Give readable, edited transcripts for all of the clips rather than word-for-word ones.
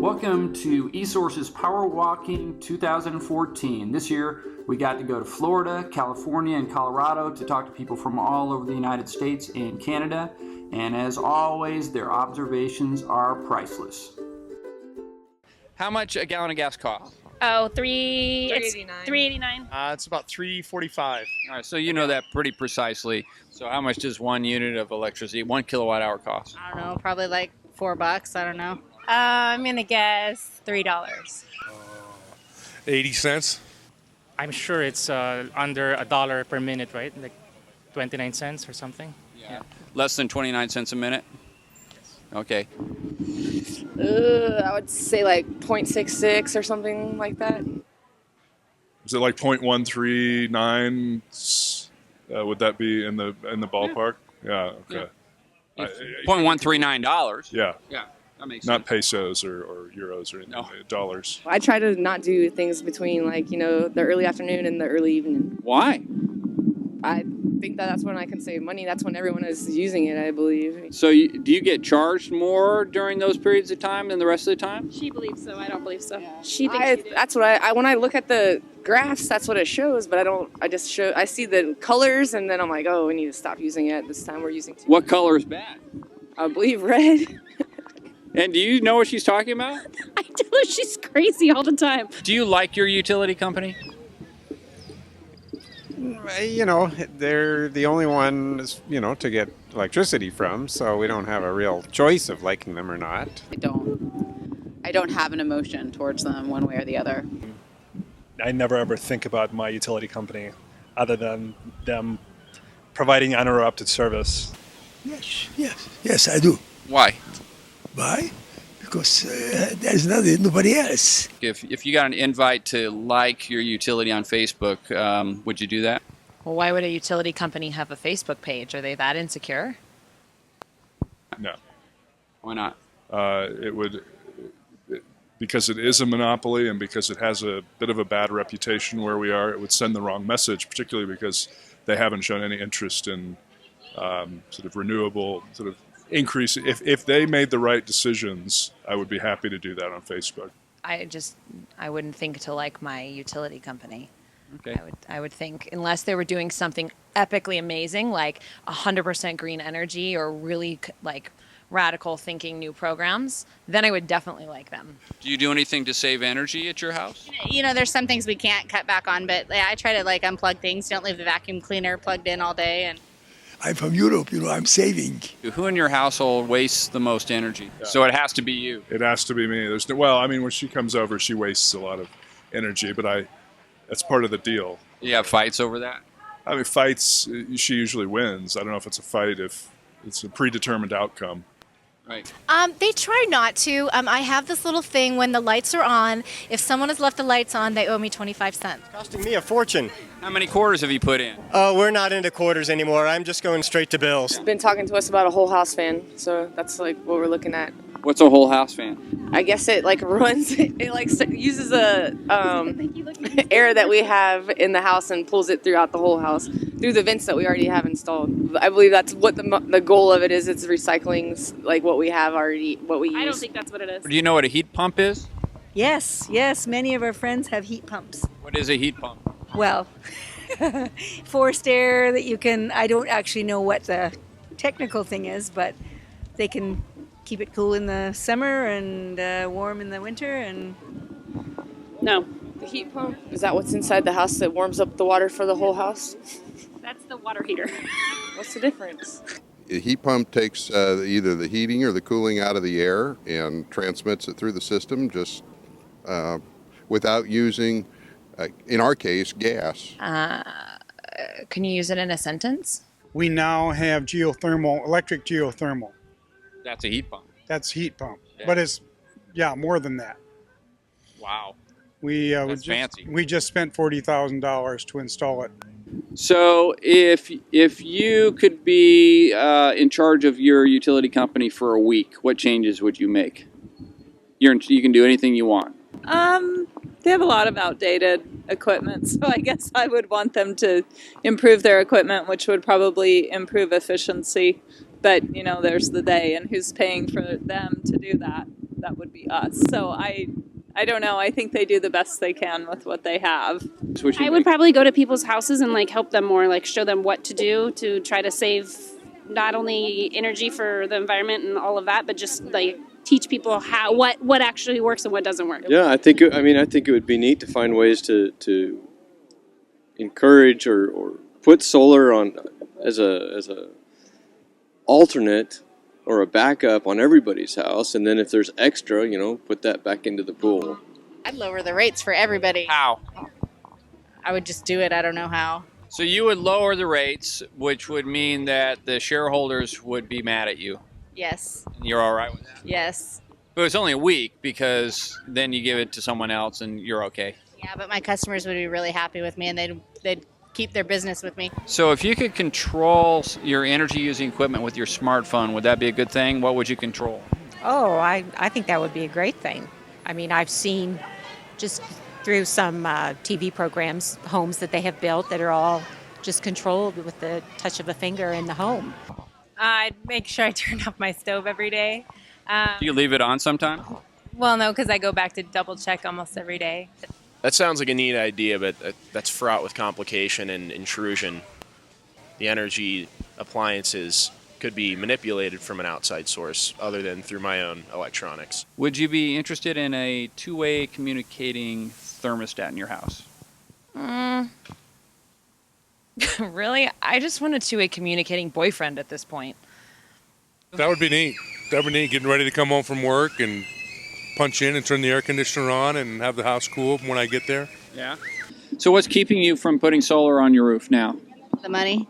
Welcome to eSource's Power Walking 2014. This year we got to go to Florida, California, and Colorado to talk to people from all over the United States and Canada. And as always, their observations are priceless. How much a gallon of gas costs? Oh, it's $3.89. It's about $3.45. All right, so you know that pretty precisely. So how much does 1 unit of electricity, 1 kilowatt hour cost? I don't know, probably like $4. I don't know. I'm gonna guess $3. 80 cents. I'm sure it's under $1 per minute, right? Like 29 cents or something. Yeah. Less than 29 cents a minute? Okay. I would say like 0.66 or something like that. Is it like 0.139? Would that be in the ballpark? Yeah. Okay. $0.139. Yeah. Yeah, that makes Not sense. pesos or euros or anything. No. Dollars. I try to not do things between the early afternoon and the early evening. Why? I think that's when I can save money. That's when everyone is using it, I believe. So do you get charged more during those periods of time than the rest of the time? She believes so. I don't believe so. She thinks she did. That's what I when I look at the graphs, that's what it shows. But I see the colors, and then I'm like, oh, we need to stop using it. This time we're using too What much. color is bad? I believe red. And do you know what she's talking about? I tell her she's crazy all the time. Do you like your utility company? You know, they're the only ones, to get electricity from, so we don't have a real choice of liking them or not. I don't have an emotion towards them one way or the other. I never ever think about my utility company other than them providing uninterrupted service. Yes, I do. Why? Why? Because there's nobody else. If you got an invite to like your utility on Facebook, would you do that? Well, why would a utility company have a Facebook page? Are they that insecure? No. Why not? It would, because it is a monopoly and because it has a bit of a bad reputation where we are, it would send the wrong message, particularly because they haven't shown any interest in sort of renewable sort of increase. If they made the right decisions, I would be happy to do that on Facebook. I wouldn't think to like my utility company. Okay. I would think unless they were doing something epically amazing, like 100% green energy or really radical thinking new programs, then I would definitely like them. Do you do anything to save energy at your house? There's some things we can't cut back on, but I try to unplug things. Don't leave the vacuum cleaner plugged in all day. And I'm from Europe, I'm saving. Who in your household wastes the most energy? Yeah. So it has to be you. It has to be me. When she comes over, she wastes a lot of energy, but that's part of the deal. You have fights over that? Fights, she usually wins. I don't know if it's a fight, if it's a predetermined outcome. Right. They try not to. I have this little thing when the lights are on. If someone has left the lights on, they owe me 25 cents. Costing me a fortune. How many quarters have you put in? We're not into quarters anymore. I'm just going straight to bills. Been talking to us about a whole house fan, so that's what we're looking at. What's a whole house fan? I guess it runs. It uses a air that we have in the house and pulls it throughout the whole house through the vents that we already have installed. I believe that's what the goal of it is. It's recycling what we have already, what we use. I don't think that's what it is. Do you know what a heat pump is? Yes. Many of our friends have heat pumps. What is a heat pump? Well, forced air that you can, I don't actually know what the technical thing is, but they can keep it cool in the summer and warm in the winter. And No. The heat pump, is that what's inside the house that warms up the water for the whole house? That's the water heater. What's the difference? A heat pump takes either the heating or the cooling out of the air and transmits it through the system just without using, in our case, gas. Can you use it in a sentence? We now have electric geothermal. That's a heat pump. That's heat pump, Yeah. but it's more than that. Wow. That's fancy. We just spent $40,000 to install it. So if you could be in charge of your utility company for a week, what changes would you make? You can do anything you want. They have a lot of outdated equipment, so I guess I would want them to improve their equipment, which would probably improve efficiency. But, there's the they, and who's paying for them to do that. that would be us. So I don't know. I think they do the best they can with what they have. I would probably go to people's houses and like help them more, like show them what to do to try to save not only energy for the environment and all of that, but just like teach people how what actually works and what doesn't work. Yeah, I think it would be neat to find ways to encourage or put solar on as a alternate or a backup on everybody's house, and then if there's extra, put that back into the pool. I'd lower the rates for everybody. How? I would just do it. I don't know how. So you would lower the rates, which would mean that the shareholders would be mad at you. Yes. And you're all right with that? Yes. But it's only a week because then you give it to someone else and you're okay. Yeah, but my customers would be really happy with me, and they'd keep their business with me. So if you could control your energy using equipment with your smartphone, would that be a good thing? What would you control? Oh, I think that would be a great thing. I mean, I've seen just through some TV programs, homes that they have built that are all just controlled with the touch of a finger in the home. I'd make sure I turn off my stove every day. Do you leave it on sometime? Well, no, because I go back to double check almost every day. That sounds like a neat idea, but that's fraught with complication and intrusion. The energy appliances could be manipulated from an outside source other than through my own electronics. Would you be interested in a two-way communicating thermostat in your house? Really? I just want a two-way communicating boyfriend at this point. That would be neat. That would be neat, getting ready to come home from work and punch in and turn the air conditioner on and have the house cool when I get there. Yeah. So what's keeping you from putting solar on your roof now? The money.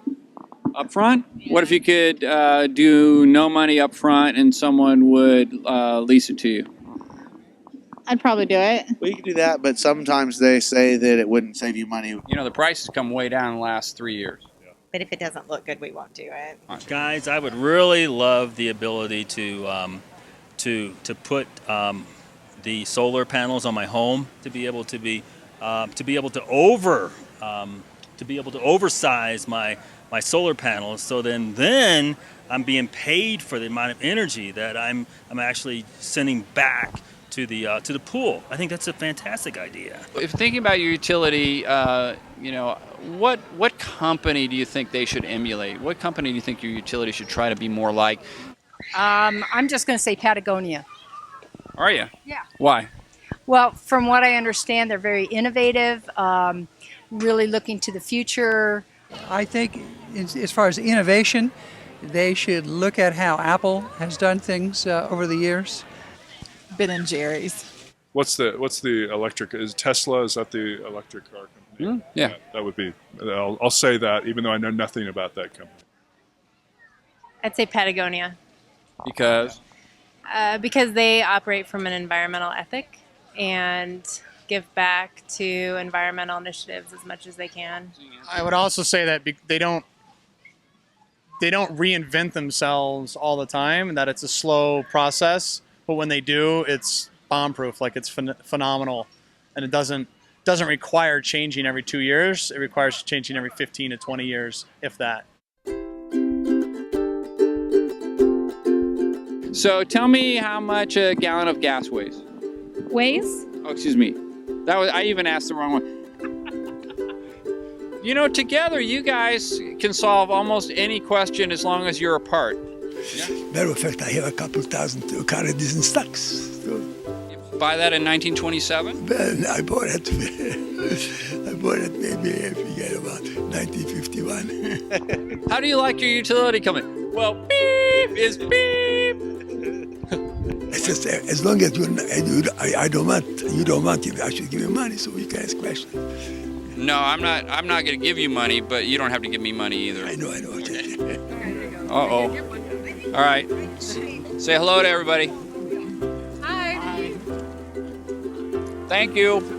Up front? What if you could do no money up front and someone would lease it to you? I'd probably do it. We could do that, but sometimes they say that it wouldn't save you money. You know, the price has come way down in the last 3 years. But if it doesn't look good, we won't do it. Guys, I would really love the ability to put the solar panels on my home to be able to oversize my solar panels, so then I'm being paid for the amount of energy that I'm actually sending back to the pool. I think that's a fantastic idea. If thinking about your utility, what company do you think they should emulate? What company do you think your utility should try to be more like? I'm just going to say Patagonia. Are you? Yeah. Why? Well, from what I understand, they're very innovative, really looking to the future. I think as far as innovation, they should look at how Apple has done things over the years. Ben & Jerry's. What's the electric? Is Tesla? Is that the electric car company? Yeah. That would be. I'll say that, even though I know nothing about that company. I'd say Patagonia. Because? Because they operate from an environmental ethic and give back to environmental initiatives as much as they can. I would also say that they don't reinvent themselves all the time, and that it's a slow process. But when they do, it's bomb-proof. Like, it's phenomenal, and it doesn't require changing every 2 years. It requires changing every 15 to 20 years, if that. So tell me how much a gallon of gas weighs. Weighs? Oh, excuse me. I even asked the wrong one. Together you guys can solve almost any question as long as you're apart. Yeah? Matter of fact, I have a couple thousand carriages in stocks. So. Buy that in 1927? Well, I bought it maybe, I forget, about 1951. How do you like your utility company? Well, beep is beep. It's just, as long as you don't want to actually give me money, so you can ask questions. No, I'm not going to give you money, but you don't have to give me money either. I know. Okay. Uh-oh. All right. Say hello to everybody. Hi. Thank you.